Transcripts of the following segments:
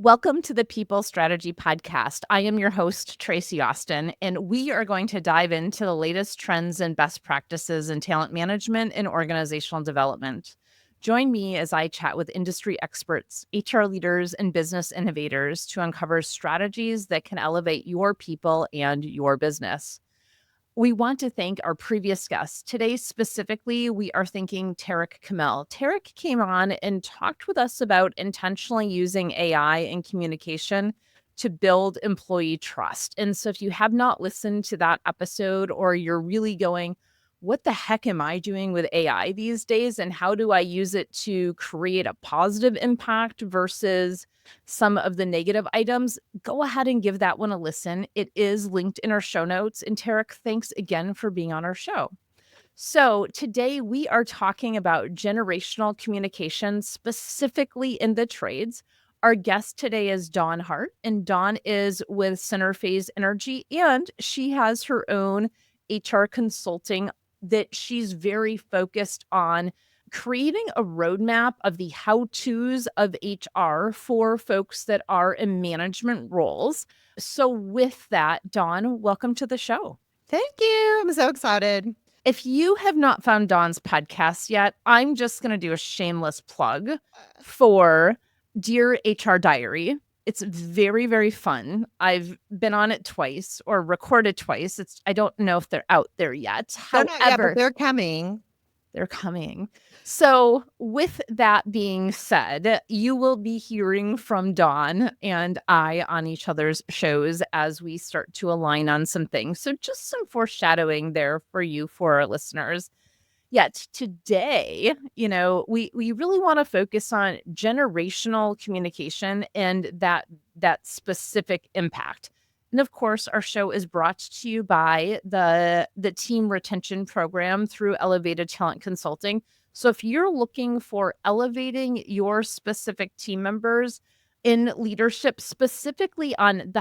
Welcome to the People Strategy Podcast. I am your host, Traci Austin, and we are going to dive into the latest trends and best practices in talent management and organizational development. Join me as I chat with industry experts, HR leaders, and business innovators to uncover strategies that can elevate your people and your business. We want to thank our previous guests. Today, specifically, we are thanking Tarek Kamel. Tarek came on and talked with us about intentionally using AI in communication to build employee trust. And so, if you have not listened to that episode, or you're really going, what the heck am I doing with AI these days? And how do I use it to create a positive impact versus some of the negative items? Go ahead and give that one a listen. It is linked in our show notes. And Tarek, thanks again for being on our show. So today we are talking about generational communication, specifically in the trades. Our guest today is Dawn Hart, and Dawn is with Centerphase Energy, and she has her own HR consulting that she's very focused on creating a roadmap of the how-tos of HR for folks that are in management roles. So with that, Dawn, welcome to the show. Thank you. I'm so excited. If you have not found Dawn's podcast yet, I'm just going to do a shameless plug for Dear HR Diary. It's very, very fun. I've been on it twice or recorded twice. I don't know if they're out there yet. They're not yet, but they're coming. They're coming. So with that being said, you will be hearing from Dawn and I on each other's shows as we start to align on some things. So just some foreshadowing there for you, for our listeners. Yet today, we really want to focus on generational communication and that specific impact. And of course, our show is brought to you by the Team Retention Program through Elevated Talent Consulting. So if you're looking for elevating your specific team members in leadership, specifically on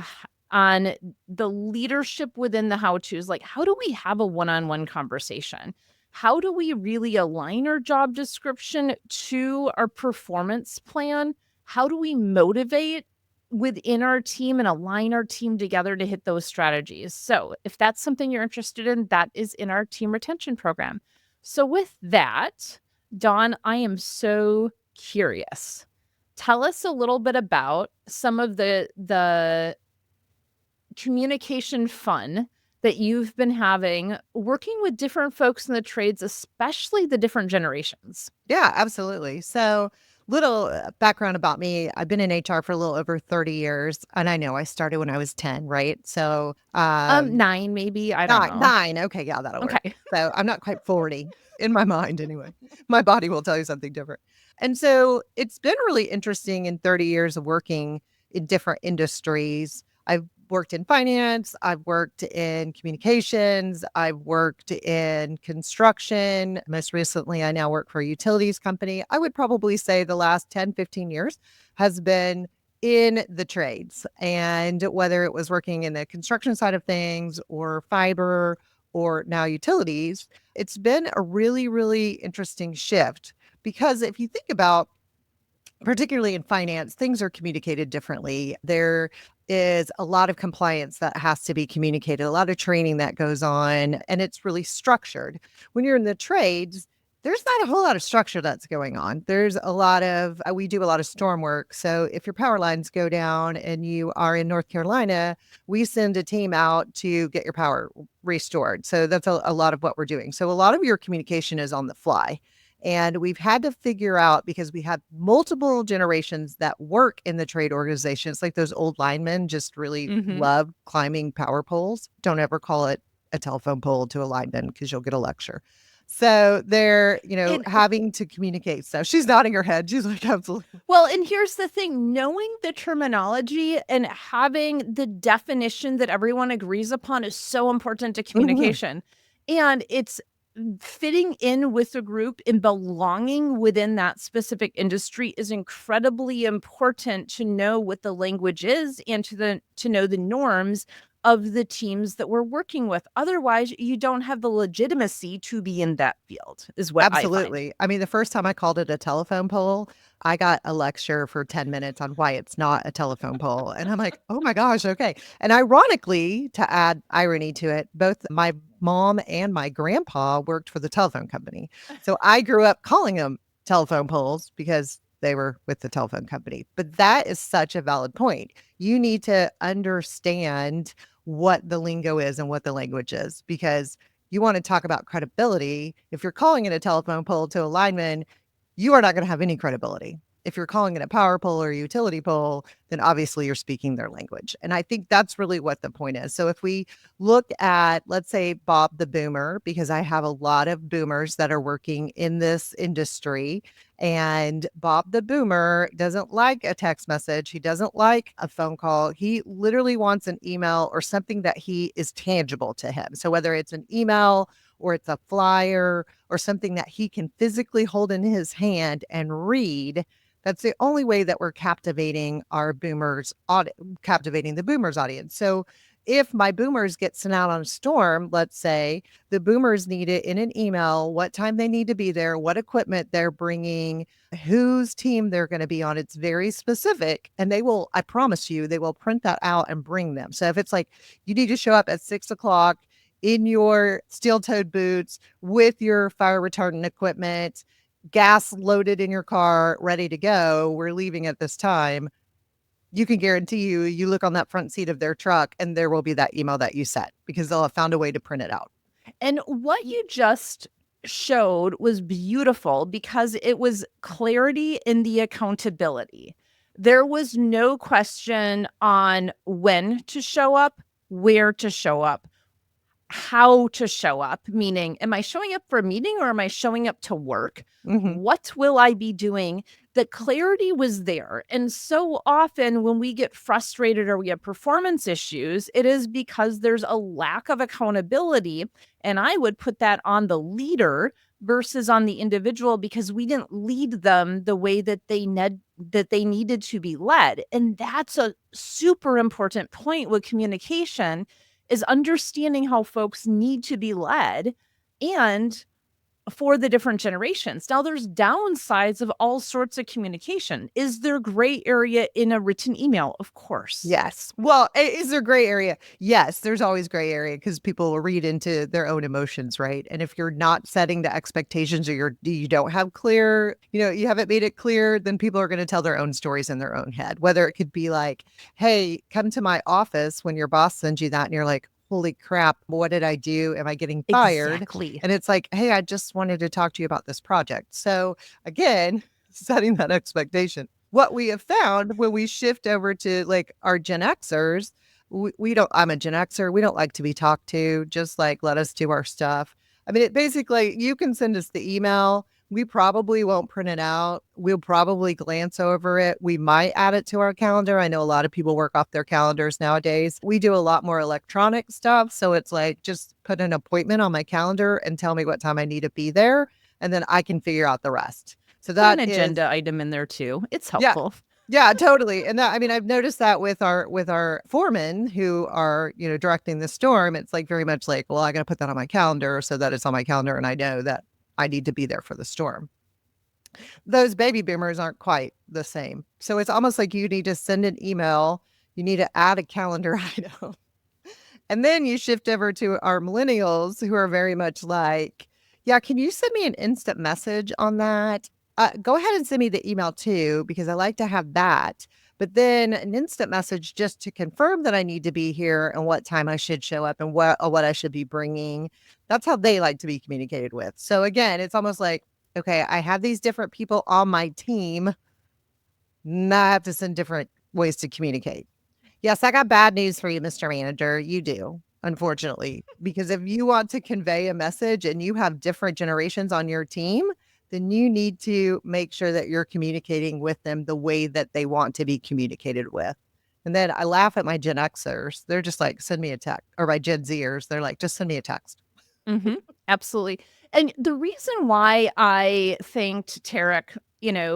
the leadership within the how-tos, like how do we have a one-on-one conversation? How do we really align our job description to our performance plan? How do we motivate within our team and align our team together to hit those strategies? So if that's something you're interested in, that is in our team retention program. So with that, Dawn, I am so curious. Tell us a little bit about some of the communication fun that you've been having working with different folks in the trades, especially the different generations. Yeah, absolutely. So little background about me. I've been in HR for a little over 30 years. And I know I started when I was 10, right? So 9 maybe. I don't know. 9. Okay, yeah, that'll work. Okay. So I'm not quite 40 in my mind anyway. My body will tell you something different. And so it's been really interesting in 30 years of working in different industries. I've worked in finance, I've worked in communications, I've worked in construction. Most recently, I now work for a utilities company. I would probably say the last 10, 15 years has been in the trades. And whether it was working in the construction side of things or fiber or now utilities, it's been a really, really interesting shift. Because if you think about, particularly in finance, things are communicated differently. There is a lot of compliance that has to be communicated, a lot of training that goes on, and it's really structured. When you're in the trades, there's not a whole lot of structure that's going on. There's a lot of, we do a lot of storm work. So if your power lines go down and you are in North Carolina, we send a team out to get your power restored. So that's a lot of what we're doing. So a lot of your communication is on the fly. And we've had to figure out, because we have multiple generations that work in the trade organization. It's like those old linemen just really love climbing power poles. Don't ever call it a telephone pole to a lineman because you'll get a lecture. So they're, having to communicate stuff. She's nodding her head. She's like, absolutely. Well, and here's the thing, knowing the terminology and having the definition that everyone agrees upon is so important to communication. And it's fitting in with the group and belonging within that specific industry is incredibly important to know what the language is and to know the norms of the teams that we're working with. Otherwise, you don't have the legitimacy to be in that field, is what I find. Absolutely. I mean, the first time I called it a telephone pole, I got a lecture for 10 minutes on why it's not a telephone pole. And I'm like, oh my gosh, okay. And ironically, to add irony to it, both my mom and my grandpa worked for the telephone company. So I grew up calling them telephone poles because they were with the telephone company. But that is such a valid point. You need to understand what the lingo is and what the language is, because you want to talk about credibility. If you're calling it a telephone pole to a lineman, you are not going to have any credibility. If you're calling it a power pole or a utility pole, then obviously you're speaking their language. And I think that's really what the point is. So if we look at, let's say, Bob the Boomer, because I have a lot of boomers that are working in this industry, and Bob the Boomer doesn't like a text message. He doesn't like a phone call. He literally wants an email or something that he is tangible to him. So whether it's an email or it's a flyer or something that he can physically hold in his hand and read, that's the only way that we're captivating captivating the boomers audience. So if my boomers get sent out on a storm, let's say, the boomers need it in an email, what time they need to be there, what equipment they're bringing, whose team they're going to be on. It's very specific. And they will, I promise you, they will print that out and bring them. So if it's like, you need to show up at 6 o'clock in your steel-toed boots with your fire retardant equipment, gas loaded in your car, ready to go, we're leaving at this time, you can guarantee you look on that front seat of their truck and there will be that email that you sent, because they'll have found a way to print it out. And what you just showed was beautiful because it was clarity in the accountability. There was no question on when to show up, where to show up, how to show up, meaning, am I showing up for a meeting or am I showing up to work? Mhm. What will I be doing? The clarity was there. And so often when we get frustrated or we have performance issues, it is because there's a lack of accountability. And I would put that on the leader versus on the individual, because we didn't lead them the way that they needed to be led. And that's a super important point with communication, is understanding how folks need to be led and for the different generations. Now, there's downsides of all sorts of communication. Is there gray area in a written email? Of course. Yes. Well, is there gray area? Yes, there's always gray area because people will read into their own emotions, right? And if you're not setting the expectations, or you don't have clear, you haven't made it clear, then people are going to tell their own stories in their own head. Whether it could be like, hey, come to my office, when your boss sends you that and you're like, holy crap, what did I do? Am I getting fired? Exactly. And it's like, hey, I just wanted to talk to you about this project. So again, setting that expectation. What we have found when we shift over to like our Gen Xers, we don't, I'm a Gen Xer. We don't like to be talked to. Just like, let us do our stuff. I mean, it basically, you can send us the email. We probably won't print it out. We'll probably glance over it. We might add it to our calendar. I know a lot of people work off their calendars nowadays. We do a lot more electronic stuff. So it's like, just put an appointment on my calendar and tell me what time I need to be there. And then I can figure out the rest. So that Put an agenda item in there too. It's yeah, helpful. yeah, totally. And that, I mean, I've noticed that with our foremen who are, directing the storm. It's like very much like, well, I got to put that on my calendar so that it's on my calendar and I know that I need to be there for the storm. Those baby boomers aren't quite the same. So it's almost like you need to send an email, you need to add a calendar item. And then you shift over to our millennials who are very much like, yeah, can you send me an instant message on that? Go ahead and send me the email too, because I like to have that. But then an instant message just to confirm that I need to be here and what time I should show up and what I should be bringing. That's how they like to be communicated with. So again, it's almost like, okay, I have these different people on my team. Now I have to send different ways to communicate. Yes, I got bad news for you, Mr. Manager. You do, unfortunately, because if you want to convey a message and you have different generations on your team, then you need to make sure that you're communicating with them the way that they want to be communicated with. And then I laugh at my Gen Xers. They're just like, send me a text. Or my Gen Zers, they're like, just send me a text. Mm-hmm. Absolutely. And the reason why I thanked Tarek,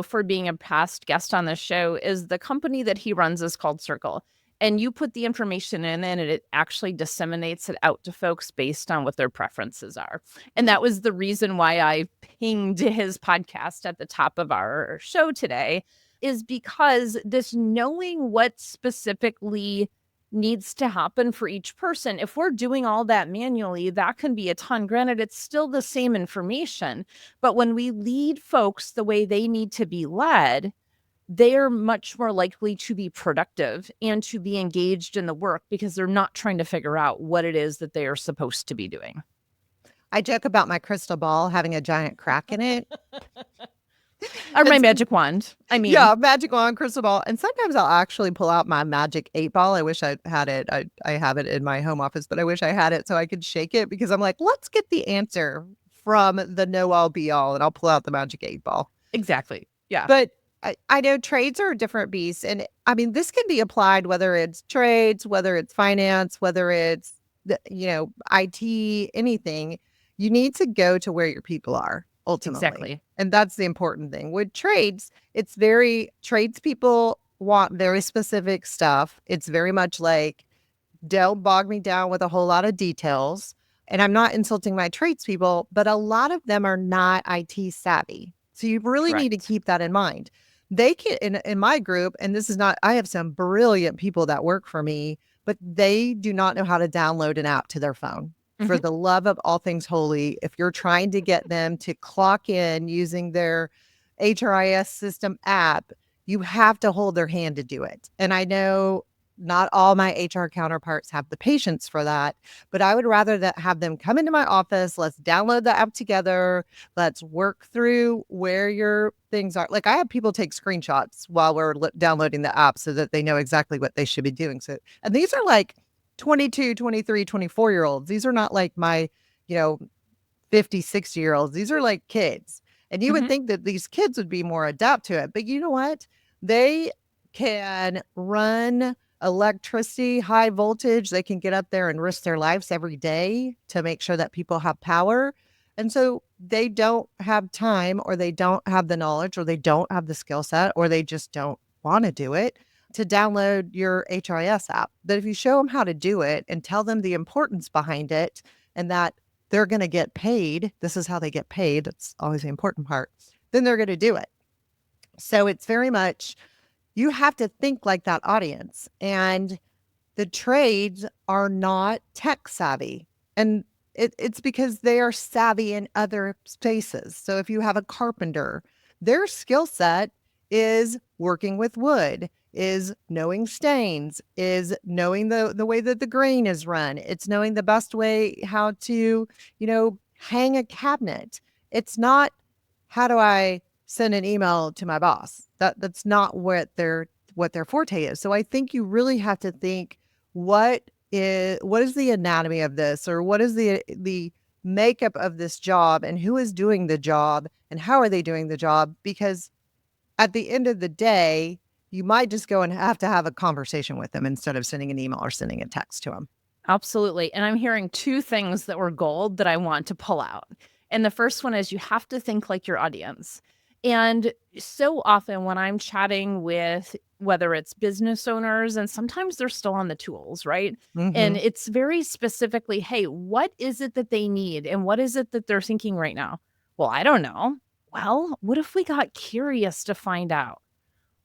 for being a past guest on this show, is the company that he runs is called Circle. and you put the information in and it actually disseminates it out to folks based on what their preferences are. And that was the reason why I pinged his podcast at the top of our show today, is because this knowing what specifically needs to happen for each person. If we're doing all that manually, that can be a ton. Granted, it's still the same information, but when we lead folks the way they need to be led, they're much more likely to be productive and to be engaged in the work because they're not trying to figure out what it is that they are supposed to be doing. I joke about my crystal ball having a giant crack in it. Or my magic wand. I mean, yeah, magic wand, crystal ball. And sometimes I'll actually pull out my magic 8-ball. I wish I had it. I have it in my home office, but I wish I had it so I could shake it, because I'm like, let's get the answer from the know all be all. And I'll pull out the magic 8-ball. Exactly. Yeah. But I know trades are a different beast. And I mean, this can be applied whether it's trades, whether it's finance, whether it's, IT, anything. You need to go to where your people are. Ultimately. Exactly. And that's the important thing. With trades, tradespeople want very specific stuff. It's very much like, don't bog me down with a whole lot of details. And I'm not insulting my tradespeople, but a lot of them are not IT savvy. So you really need to keep that in mind. They can, in my group, and this is not, I have some brilliant people that work for me, but they do not know how to download an app to their phone. For the love of all things holy, if you're trying to get them to clock in using their HRIS system app, you have to hold their hand to do it. And I know not all my HR counterparts have the patience for that, but I would rather have them come into my office. Let's download the app together. Let's work through where your things are. Like, I have people take screenshots while we're downloading the app so that they know exactly what they should be doing. So, and these are like 22, 23, 24-year-olds. These are not like my, 50, 60-year-olds. These are like kids. And you would think that these kids would be more adept to it. But you know what? They can run electricity, high voltage. They can get up there and risk their lives every day to make sure that people have power. And so they don't have time, or they don't have the knowledge, or they don't have the skill set, or they just don't want to do it, to download your HRIS app. But if you show them how to do it and tell them the importance behind it, and that they're going to get paid, this is how they get paid, that's always the important part, then they're going to do it. So it's very much, you have to think like that audience. And the trades are not tech savvy. And it's because they are savvy in other spaces. So if you have a carpenter, their skill set is working with wood, is knowing stains, is knowing the way that the grain is run. It's knowing the best way how to, hang a cabinet. It's not, how do I send an email to my boss? That's not what their forte is. So I think you really have to think, what is the anatomy of this, or what is the makeup of this job, and who is doing the job, and how are they doing the job? Because at the end of the day, you might just go and have to have a conversation with them instead of sending an email or sending a text to them. Absolutely. And I'm hearing two things that were gold that I want to pull out. And the first one is, you have to think like your audience. And so often when I'm chatting with, whether it's business owners, and sometimes they're still on the tools, right? And it's very specifically, hey, what is it that they need? And what is it that they're thinking right now? Well, I don't know. Well, what if we got curious to find out?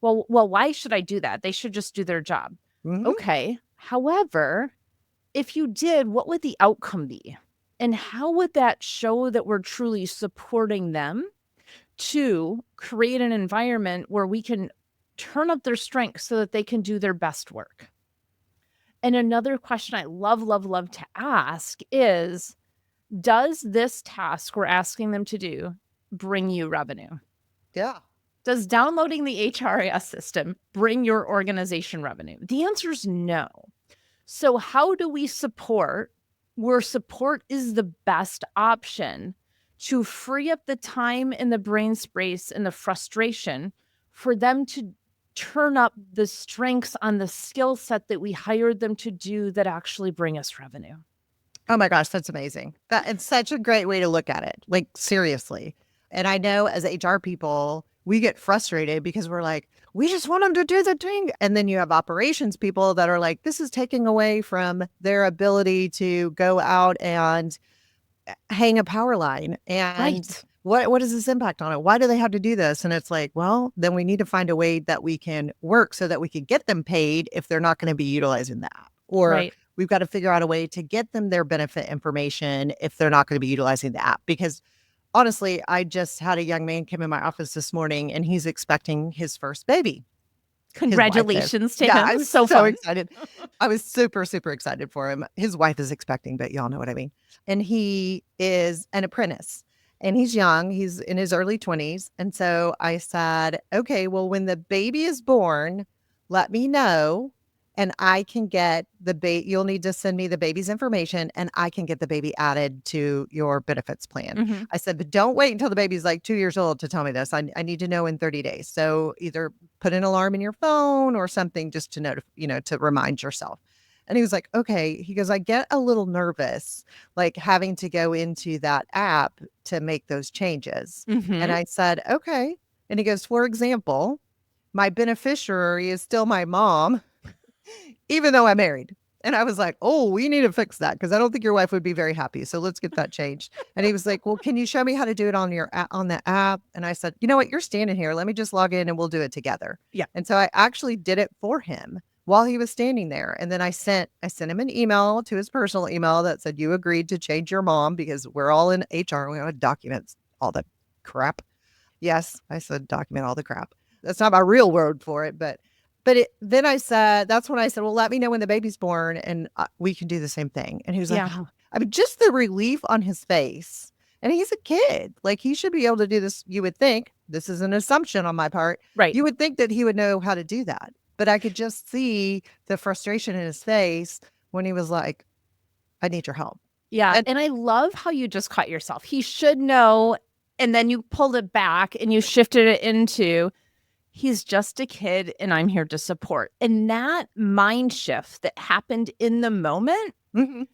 Well, why should I do that? They should just do their job. Okay. However, if you did, what would the outcome be? And how would that show that we're truly supporting them to create an environment where we can turn up their strengths so that they can do their best work? And another question I love, love, love to ask is, does this task we're asking them to do bring you revenue? Yeah. Does downloading the HRIS system bring your organization revenue? The answer is no. So how do we support where support is the best option to free up the time and the brain space and the frustration for them to turn up the strengths on the skill set that we hired them to do that actually bring us revenue? Oh my gosh, that's amazing. It's such a great way to look at it. Like, seriously. And I know as HR people, we get frustrated because we're like, we just want them to do the thing. And then you have operations people that are like, this is taking away from their ability to go out and hang a power line. And Right. what is this impact on it? Why do they have to do this? And it's like, well, then we need to find a way that we can work so that we can get them paid if they're not going to be utilizing the app. Or Right. we've got to figure out a way to get them their benefit information if they're not going to be utilizing the app. Because honestly, I just had a young man come in my office this morning and he's expecting his first baby. His wife is. Congratulations to Yeah, him. I was So so fun. excited. I was super, super excited for him. His wife is expecting, but y'all know what I mean. And he is an apprentice and he's young. He's in his early 20s. And so I said, okay, well, when the baby is born, let me know and I can get the baby. You'll need to send me the baby's information and I can get the baby added to your benefits plan. Mhm. I said, but don't wait until the baby's like 2 years old to tell me this. I need to know in 30 days. So either put an alarm in your phone or something just to to remind yourself. And he was like, okay. He goes, I get a little nervous, like having to go into that app to make those changes. And Mhm. I said, okay. And he goes, for example, my beneficiary is still my mom, even though I'm married. And I was like, oh, we need to fix that because I don't think your wife would be very happy. So let's get that changed. And he was like, well, can you show me how to do it on on the app? And I said, you know what? You're standing here. Let me just log in and we'll do it together. Yeah. And so I actually did it for him while he was standing there. And then I sent him an email to his personal email that said, you agreed to change your mom because we're all in HR. We have documents, all the crap. Yes, I said document all the crap. That's not my real word for it, then I said, that's when I said, well, let me know when the baby's born and we can do the same thing. And he was like, Yeah. oh, I mean, just the relief on his face. And he's a kid. Like he should be able to do this. You would think, this is an assumption on my part. Right. You would think that he would know how to do that. But I could just see the frustration in his face when he was like, I need your help. Yeah. And And I love how you just caught yourself. He should know. And then you pulled it back and you shifted it into he's just a kid and I'm here to support. And that mind shift that happened in the moment, mhm,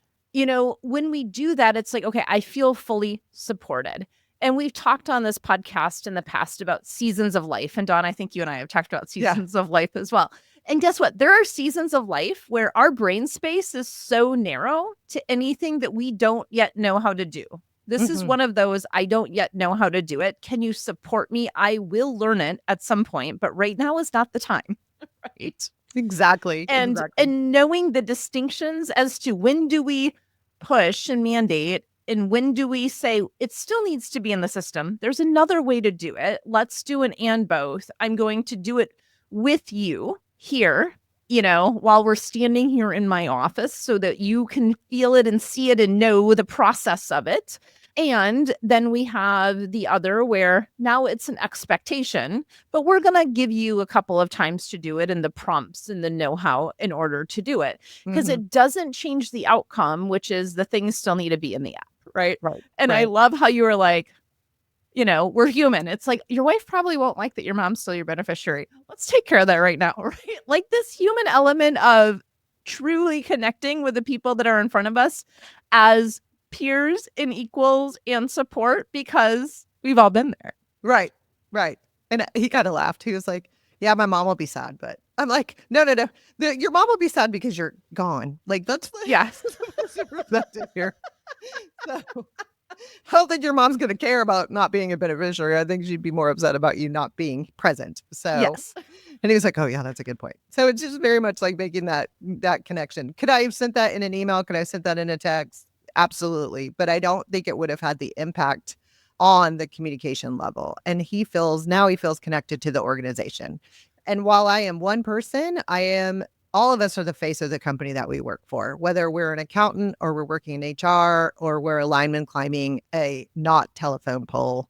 when we do that, it's like, okay, I feel fully supported. And we've talked on this podcast in the past about seasons of life. And Dawn, I think you and I have talked about yeah, seasons of life as well. And guess what? There are seasons of life where our brain space is so narrow to anything that we don't yet know how to do. This is mhm, one of those, I don't yet know how to do it. Can you support me? I will learn it at some point, but right now is not the time. Right. exactly. And Exactly. and knowing the distinctions as to when do we push and mandate and when do we say it still needs to be in the system. There's another way to do it. Let's do an and both. I'm going to do it with you here, while we're standing here in my office so that you can feel it and see it and know the process of it. And then we have the other where now it's an expectation, but we're going to give you a couple of times to do it and the prompts and the know how in order to do it. Because Mhm, it doesn't change the outcome, which is the things still need to be in the app. Right. right. And I Right. love how you were like, we're human. It's like your wife probably won't like that your mom's still your beneficiary. Let's take care of that right now. Right. Like this human element of truly connecting with the people that are in front of us as peers and equals and support because we've all been there. Right, right. And he kinda laughed. He was like, "Yeah, my mom will be sad," but I'm like, "No, no, no. Your mom will be sad because you're gone." Like, that's Yes. the perspective here. So, I don't think your mom's gonna care about not being a beneficiary. I think she'd be more upset about you not being present. So Yes. and he was like, "Oh, yeah, that's a good point." So it's just very much like making that connection. Could I have sent that in an email? Could I have sent that in a text? Absolutely. But I don't think it would have had the impact on the communication level. And he feels connected to the organization. And while I am one person, all of us are the face of the company that we work for, whether we're an accountant or we're working in HR or we're a lineman climbing a not telephone pole.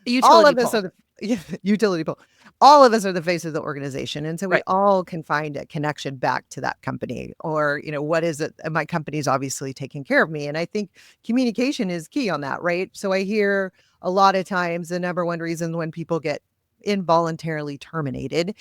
The All utility of us pole. are the yeah, utility pole. All of us are the face of the organization. And so we Right. all can find a connection back to that company or, what is it? And my company's obviously taking care of me. And I think communication is key on that, right? So I hear a lot of times the number one reason when people get involuntarily terminated,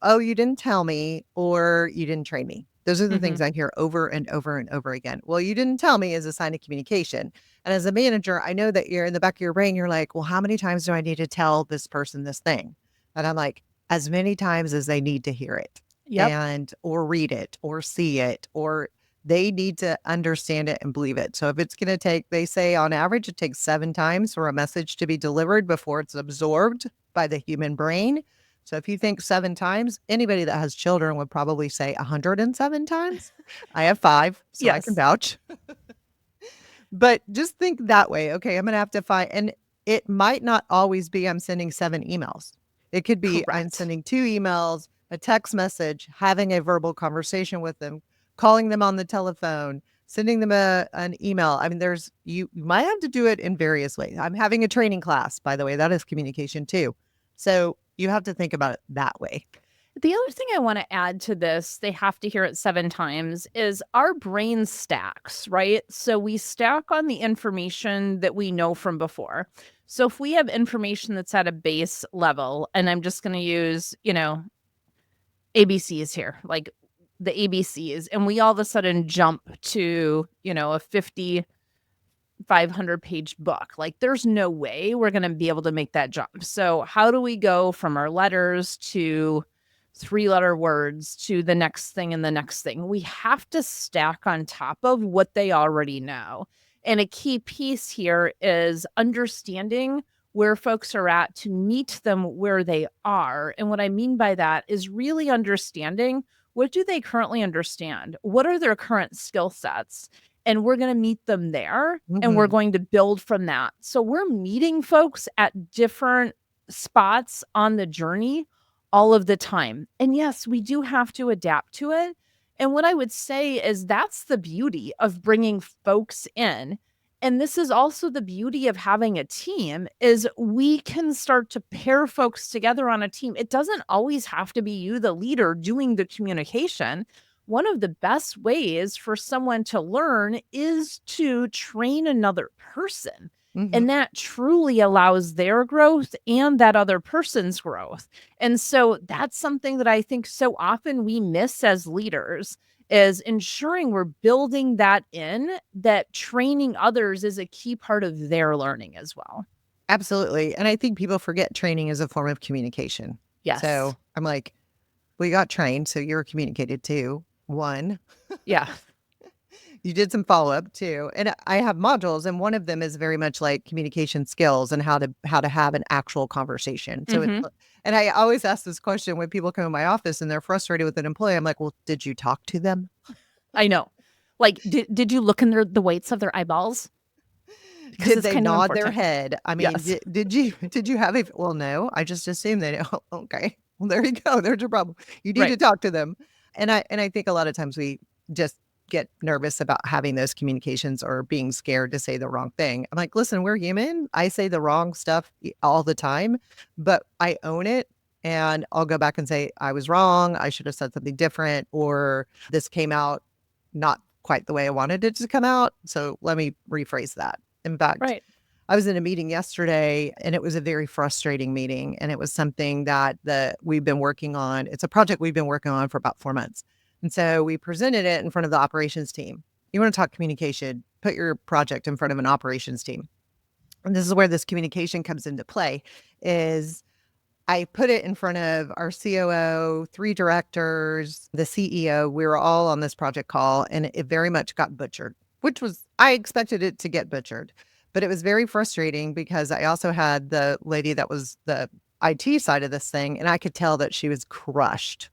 oh, you didn't tell me or you didn't train me. Those are the Hmm. things I hear over and over and over again. Well, you didn't tell me is a sign of communication. And as a manager, I know that you're in the back of your brain, you're like, well, how many times do I need to tell this person this thing? And I'm like, as many times as they need to hear it Yep. or read it or see it, or they need to understand it and believe it. So if it's going to take, they say on average, it takes 7 times for a message to be delivered before it's absorbed by the human brain. So if you think 7 times, anybody that has children would probably say 107 times. I have 5, so I can Yes. vouch. But just think that way. Okay, I'm going to have to find, and it might not always be I'm sending 7 emails. It could be I'm Correct. sending 2 emails, a text message, having a verbal conversation with them, calling them on the telephone, sending them an email. I mean, you might have to do it in various ways. I'm having a training class, by the way, that is communication too. So you have to think about it that way. The other thing I want to add to this, they have to hear it 7 times, is our brain stacks, right? So we stack on the information that we know from before. So if we have information that's at a base level, and I'm just going to use, ABCs here, like the ABCs, and we all of a sudden jump to, a 500-page book. Like there's no way we're going to be able to make that jump. So how do we go from our letters to 3-letter words to the next thing and the next thing? We have to stack on top of what they already know. And a key piece here is understanding where folks are at to meet them where they are. And what I mean by that is really understanding, what do they currently understand? What are their current skill sets? And we're going to meet them there, and we're Mhm. going to build from that. So we're meeting folks at different spots on the journey all of the time. And yes, we do have to adapt to it. And what I would say is that's the beauty of bringing folks in. And this is also the beauty of having a team, is we can start to pair folks together on a team. It doesn't always have to be you, the leader, doing the communication. One of the best ways for someone to learn is to train another person. Mhm. And that truly allows their growth and that other person's growth. And so that's something that I think so often we miss as leaders, is ensuring we're building that in, that training others is a key part of their learning as well. Absolutely. And I think people forget training is a form of communication. Yes. So I'm like, well, you got trained, so you're communicated too. One, Yeah. you did some follow up too, and I have modules, and one of them is very much like communication skills and how to have an actual conversation. So it's, Hmm. and I always ask this question when people come in my office and they're frustrated with an employee. I'm like, well, did you talk to them? I know. Like, did you look in the whites of their eyeballs? Because Did it's they kind of nod their important. head? I mean, Yes. did you have a? Well, no. I just assumed they. Oh, okay. Well, there you go. There's your problem. You need Right. to talk to them. And I think a lot of times we just get nervous about having those communications or being scared to say the wrong thing. I'm like, listen, we're human. I say the wrong stuff all the time, but I own it. And I'll go back and say, I was wrong. I should have said something different, or this came out not quite the way I wanted it to come out. So let me rephrase that. In fact, Right. I was in a meeting yesterday and it was a very frustrating meeting. And it was something that we've been working on. It's a project we've been working on for about 4 months. And so we presented it in front of the operations team. You want to talk communication, put your project in front of an operations team. And this is where this communication comes into play is I put it in front of our COO, 3 directors, the CEO. We were all on this project call and it very much got butchered, which was, I expected it to get butchered. But it was very frustrating because I also had the lady that was the IT side of this thing, and I could tell that she was crushed.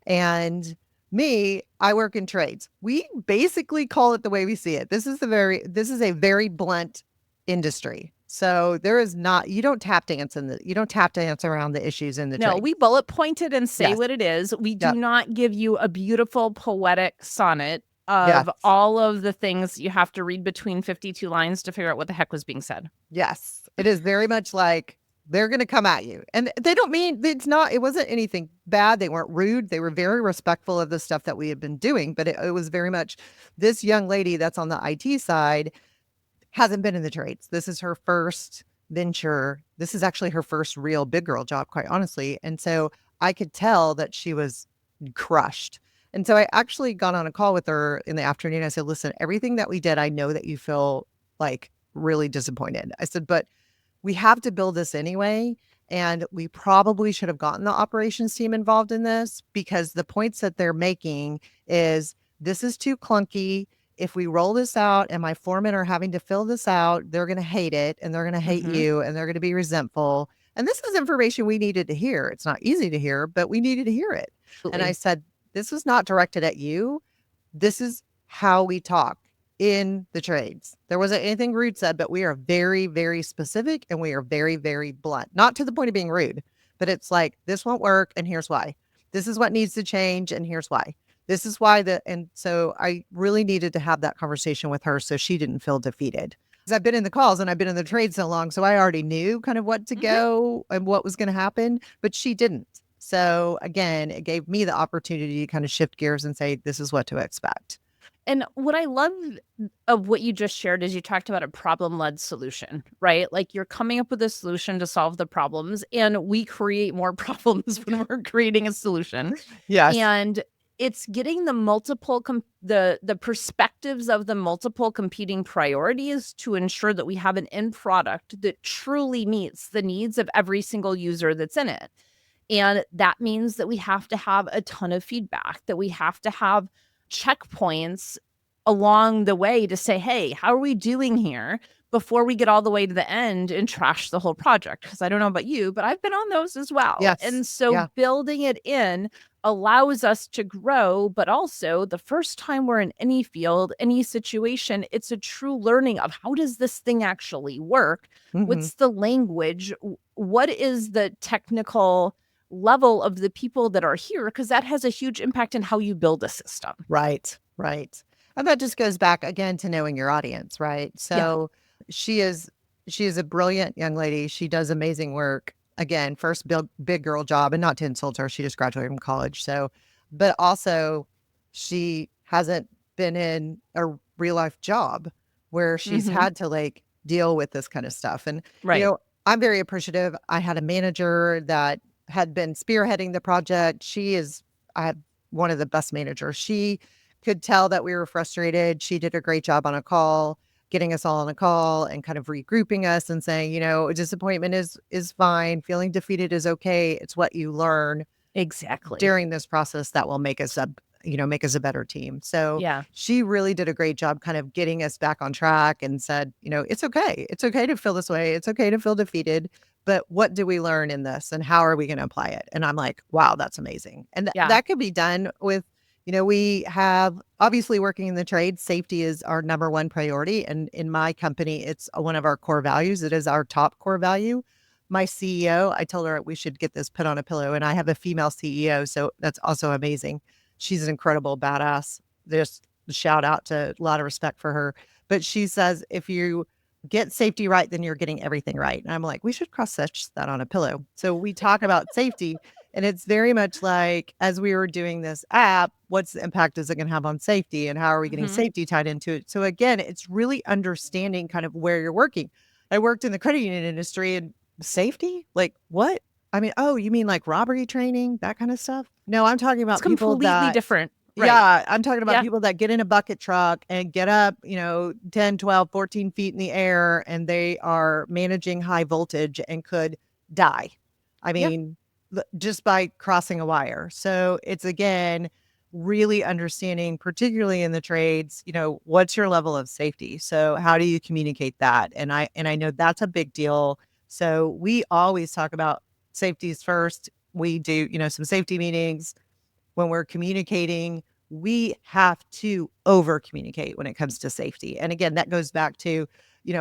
And me, I work in trades. We basically call it the way we see it. This is a very blunt industry. So there is not, you don't tap dance around the issues in the No, trade. we bullet point it and say Yes. what it is. We do Yep. not give you a beautiful poetic sonnet of Yes. all of the things you have to read between 52 lines to figure out what the heck was being said. Yes. It is very much like they're going to come at you. And they don't mean it wasn't anything bad. They weren't rude. They were very respectful of the stuff that we had been doing. But it was very much this young lady that's on the IT side hasn't been in the trades. This is her first venture. This is actually her first real big girl job, quite honestly. And so I could tell that she was crushed. And so I actually got on a call with her in the afternoon. I said, listen, everything that we did, I know that you feel like really disappointed. I said, but we have to build this anyway. And we probably should have gotten the operations team involved in this, because the points that they're making is, this is too clunky. If we roll this out and my foremen are having to fill this out, they're going to hate it, and they're going to hate Mhm. you, and they're going to be resentful. And this is information we needed to hear. It's not easy to hear, but we needed to hear it. And I Absolutely. said, this is not directed at you. This is how we talk in the trades. There wasn't anything rude said, but we are very, very specific, and we are very, very blunt. Not to the point of being rude, but it's like, this won't work, and here's why. This is what needs to change, and here's why. This is why and so I really needed to have that conversation with her so she didn't feel defeated. Because I've been in the calls and I've been in the trade so long, so I already knew kind of what to Mhm. go and what was going to happen, but she didn't. So again, it gave me the opportunity to kind of shift gears and say, this is what to expect. And what I love of what you just shared is you talked about a problem-led solution, right? Like, you're coming up with a solution to solve the problems, and we create more problems when we're creating a solution. Yes. And it's getting the multiple the perspectives of the multiple competing priorities to ensure that we have an end product that truly meets the needs of every single user that's in it. And that means that we have to have a ton of feedback, that we have to have checkpoints along the way to say, "Hey, how are we doing here?" before we get all the way to the end and trash the whole project. Because I don't know about you, but I've been on those as well. Yes. And so Yeah. building it in allows us to grow, but also the first time we're in any field, any situation, it's a true learning of, how does this thing actually work? Mhm. What's the language? What is the technical level of the people that are here? Because that has a huge impact in how you build a system. Right. Right. And that just goes back again to knowing your audience, right? Yeah. So she is she is a brilliant young lady. She does amazing work. Again, first big girl job, and not to insult her, she just graduated from college. So, but also she hasn't been in a real life job where she's Mhm. had to like deal with this kind of stuff. And Right. I'm very appreciative. I had a manager that had been spearheading the project. I had one of the best managers. She could tell that we were frustrated. She did a great job on a call, getting us all on a call and kind of regrouping us and saying, disappointment is fine. Feeling defeated is okay. It's what you learn Exactly. during this process that will make us a better team. So Yeah. she really did a great job kind of getting us back on track and said, it's okay. It's okay to feel this way. It's okay to feel defeated. But what do we learn in this, and how are we going to apply it? And I'm like, wow, that's amazing. And Yeah. that could be done with, we have obviously working in the trade, safety is our number one priority. And in my company, it's one of our core values. It is our top core value. My CEO, I told her we should get this put on a pillow, and I have a female CEO, so that's also amazing. She's an incredible badass. Just shout out to a lot of respect for her. But she says, if you get safety right, then you're getting everything right. And I'm like, we should cross stitch that on a pillow. So we talk about safety, and it's very much like, as we were doing this app, what's the impact is it going to have on safety, and how are we getting Mhm. safety tied into it? So again, it's really understanding kind of where you're working. I worked in the credit union industry, and safety? Like what? I mean, oh, you mean like robbery training, that kind of stuff? No, I'm talking It's about people completely that different. Right. yeah, I'm talking about Yeah. people that get in a bucket truck and get up, 10, 12, 14 feet in the air, and they are managing high voltage and could die. I Yeah. mean, just by crossing a wire. So it's again, really understanding, particularly in the trades, what's your level of safety? So how do you communicate that? And I know that's a big deal. So we always talk about safeties first. We do, some safety meetings when we're communicating. We have to over communicate when it comes to safety. And again, that goes back to,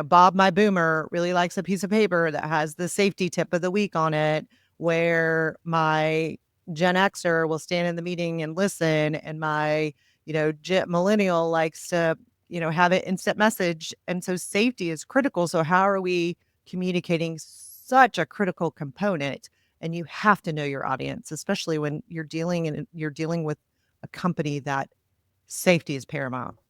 Bob, my boomer, really likes a piece of paper that has the safety tip of the week on it, where my Gen Xer will stand in the meeting and listen. And my, millennial likes to, have it instant message. And so safety is critical. So how are we communicating such a critical component? And you have to know your audience, especially when you're dealing with a company that safety is paramount.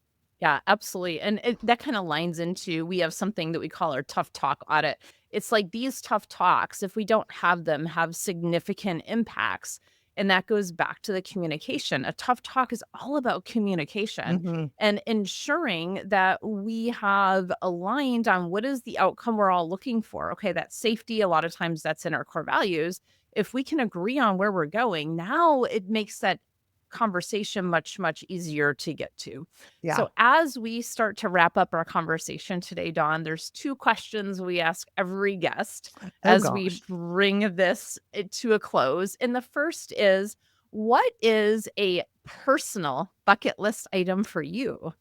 Yeah, absolutely. And that kind of lines into, we have something that we call our Tough Talk Audit. It's like, these tough talks, if we don't have them, have significant impacts. And that goes back to the communication. A tough talk is all about communication Mhm. and ensuring that we have aligned on what is the outcome we're all looking for. Okay, that's safety. A lot of times that's in our core values. If we can agree on where we're going, now it makes that conversation much, much easier to get to. Yeah. So as we start to wrap up our conversation today, Dawn, there's two questions we ask every guest Oh as we gosh. bring this to a close. And the first is, what is a personal bucket list item for you?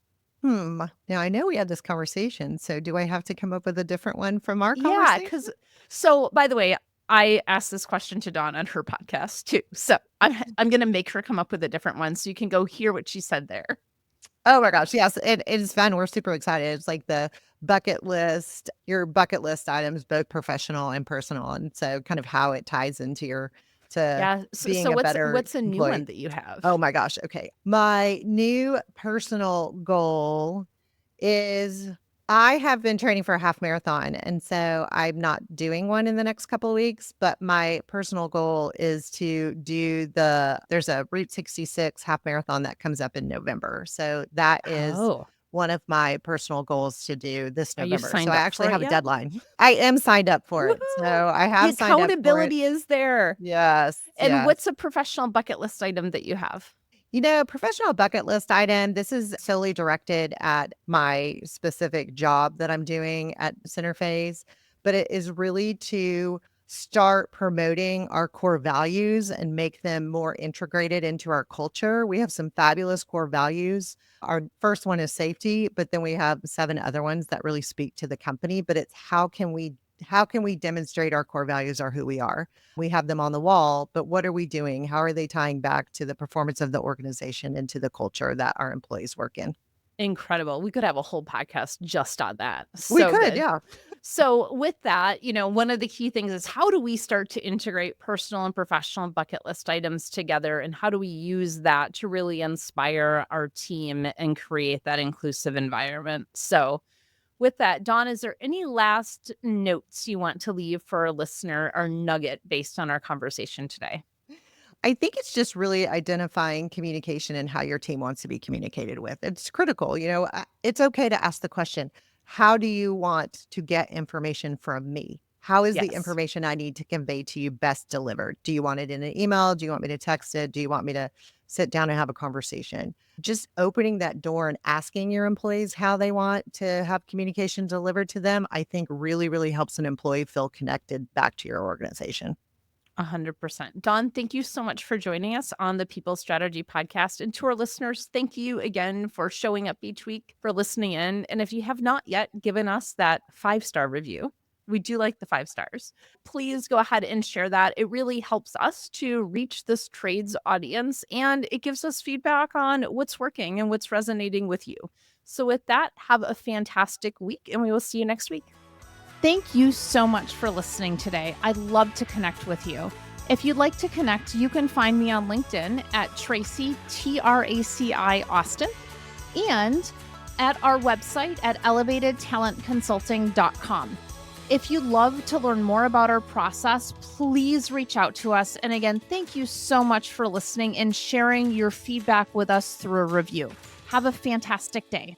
Now I know we had this conversation, so do I have to come up with a different one from our Yeah, conversation? because so by the way, I asked this question to Dawn on her podcast too. So I'm gonna make her come up with a different one so you can go hear what she said there. Oh my gosh, yes, it is fun. We're super excited. It's like the bucket list, your bucket list items, both professional and personal, and so kind of how it ties into your to Yeah. So, being so a what's better what's a new one employee. that you have? Oh my gosh, okay. My new personal goal is I have been training for a half marathon, and so I'm not doing one in the next couple of weeks, but my personal goal is to do there's a Route 66 half marathon that comes up in November. So that is Oh, one of my personal goals to do this are you November. So signed I up actually for it have a yet? deadline. I am signed up for it. So Woohoo! I The have signed up for it. accountability is there. Yes, And yes. what's a professional bucket list item that you have? Professional bucket list item, this is solely directed at my specific job that I'm doing at Center Phase, but it is really to start promoting our core values and make them more integrated into our culture. We have some fabulous core values. Our first one is safety, but then we have 7 other ones that really speak to the company, but it's how can we demonstrate our core values are who we are? We have them on the wall, but what are we doing? How are they tying back to the performance of the organization and to the culture that our employees work in? Incredible. We could have a whole podcast just on that. We So could, good. yeah. So, with that, one of the key things is, how do we start to integrate personal and professional bucket list items together? And how do we use that to really inspire our team and create that inclusive environment? So, with that, Dawn, is there any last notes you want to leave for a listener or nugget based on our conversation today? I think it's just really identifying communication and how your team wants to be communicated with. It's critical. It's okay to ask the question, how do you want to get information from me? How is the Yes. information I need to convey to you best delivered? Do you want it in an email? Do you want me to text it? Do you want me to sit down and have a conversation? Just opening that door and asking your employees how they want to have communication delivered to them, I think really, really helps an employee feel connected back to your organization. 100%. Dawn, thank you so much for joining us on the People Strategy Podcast. And to our listeners, thank you again for showing up each week, for listening in. And if you have not yet given us that 5-star review, we do like the 5 stars. Please go ahead and share that. It really helps us to reach this trades audience, and it gives us feedback on what's working and what's resonating with you. So, with that, have a fantastic week, and we will see you next week. Thank you so much for listening today. I'd love to connect with you. If you'd like to connect, you can find me on LinkedIn at Traci, Traci Austin, and at our website at elevatedtalentconsulting.com. If you'd love to learn more about our process, please reach out to us. And again, thank you so much for listening and sharing your feedback with us through a review. Have a fantastic day.